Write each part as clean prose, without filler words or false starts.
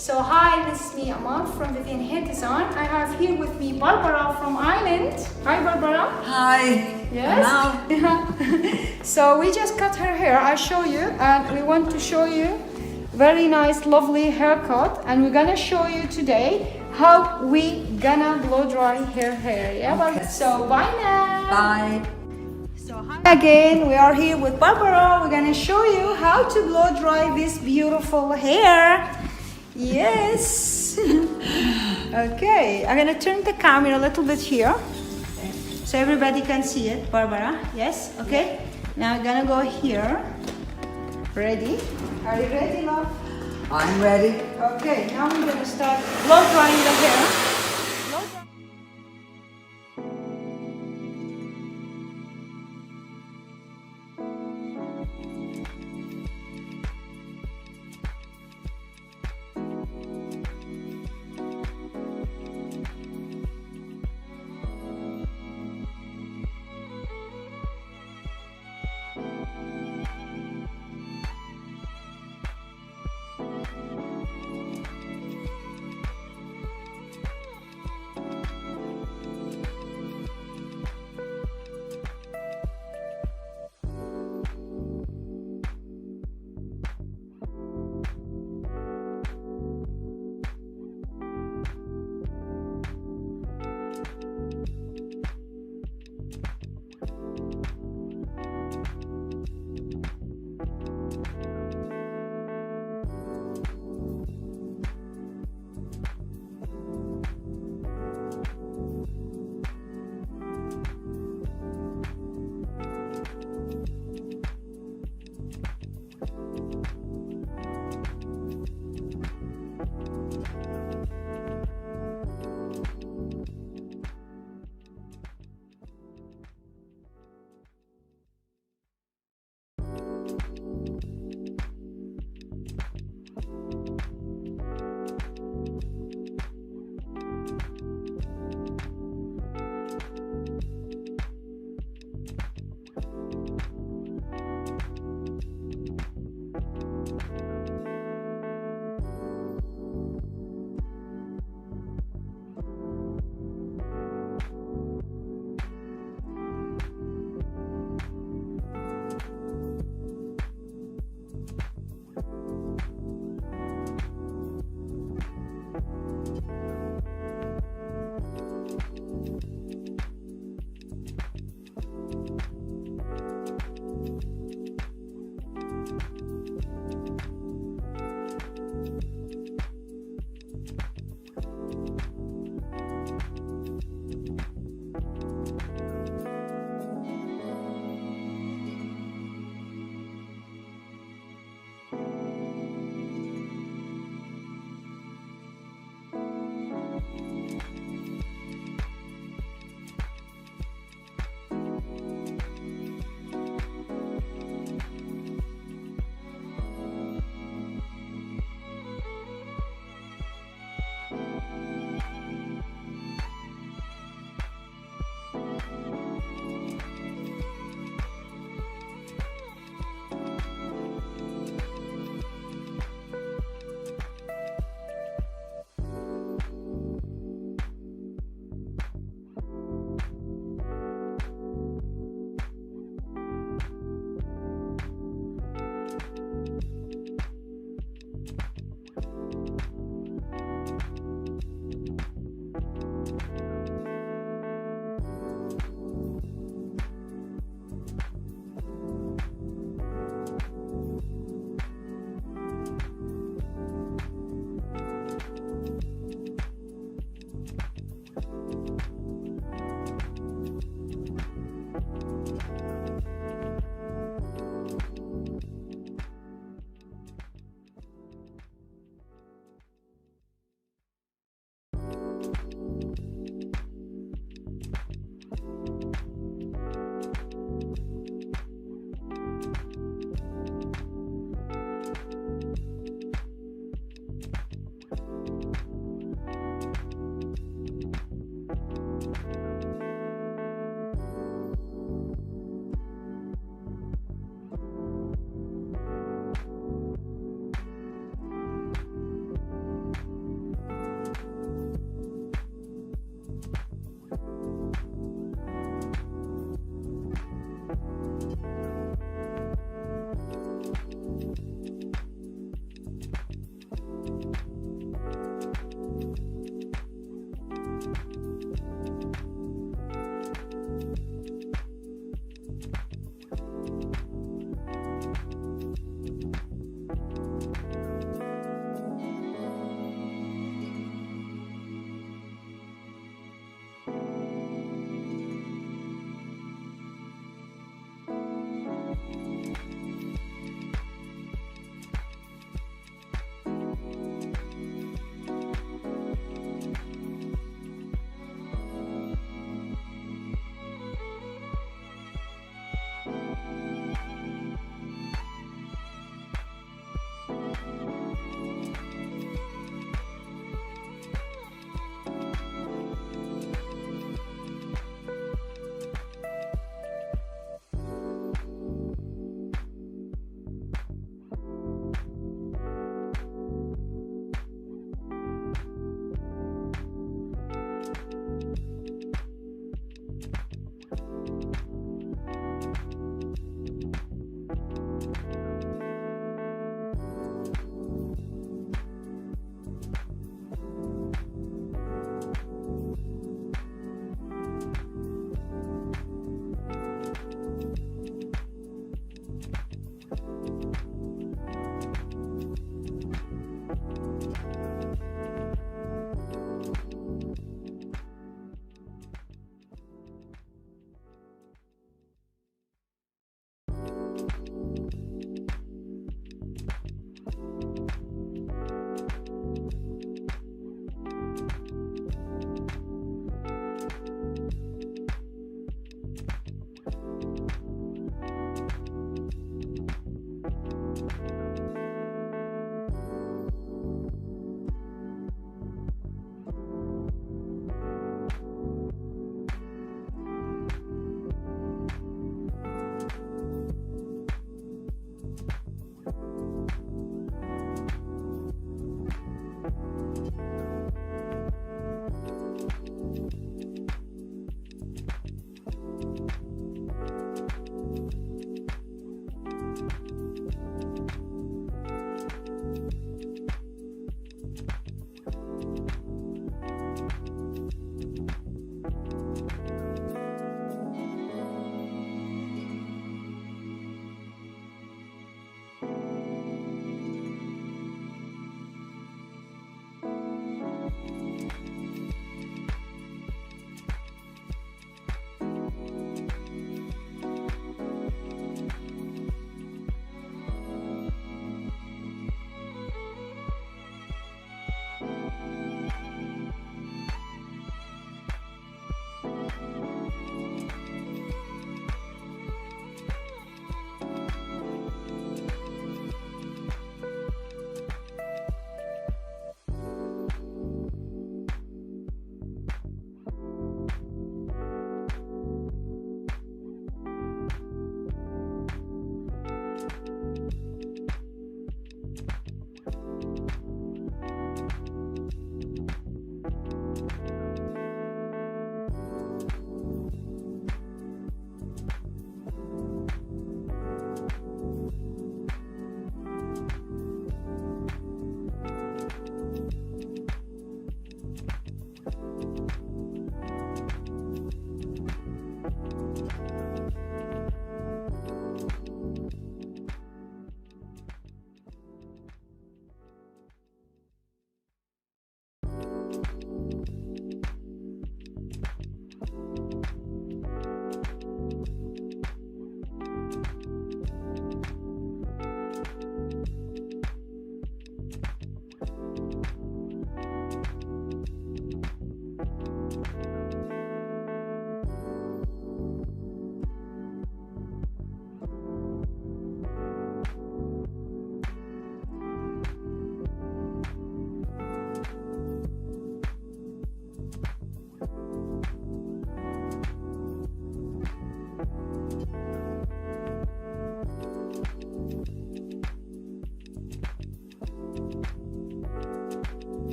So hi, this is me Amal from Vivian Hair Design. I have here with me Barbara from Ireland. Hi Barbara. Hi. Yes. Hello. So we just cut her hair. I show you, and we want to show you very nice, lovely haircut. And we're gonna show you today how we gonna blow dry her hair. Yeah, Barbara. So bye now. Bye. So hi again. We are here with Barbara. We're gonna show you how to blow dry this beautiful hair. Yes. Okay, I'm gonna turn the camera a little bit here so everybody can see it. Barbara, yes, okay. Now I'm gonna go here. Ready? Are you ready, love? I'm ready. Okay, now I'm gonna start blow drying the hair. Blow dry-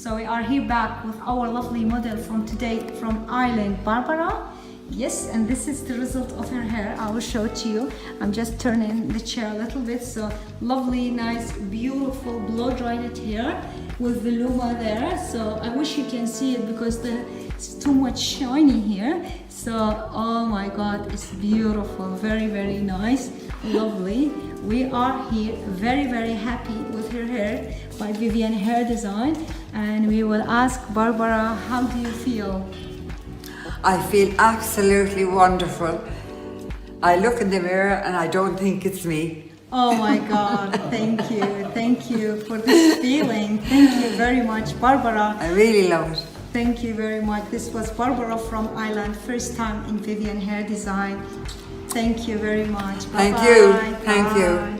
So we are here back with our lovely model from today from Ireland, Barbara. Yes, and this is the result of her hair. I will show it to you. I'm just turning the chair a little bit. So lovely, nice, beautiful blow dried hair with the luma there. So I wish you can see it because it's too much shiny here. So oh my god, it's beautiful, very, very nice, lovely. We are here very happy with her hair by Vivian Hair Design, and we will ask Barbara, how do you feel? I feel absolutely wonderful. I look in the mirror and I don't think it's me. Oh my god, thank you for this feeling. Thank you very much, Barbara. I really love it. Thank you very much. This was Barbara from Ireland, first time in Vivian Hair Design. Thank you very much. Bye-bye. Thank you. Thank you. Bye.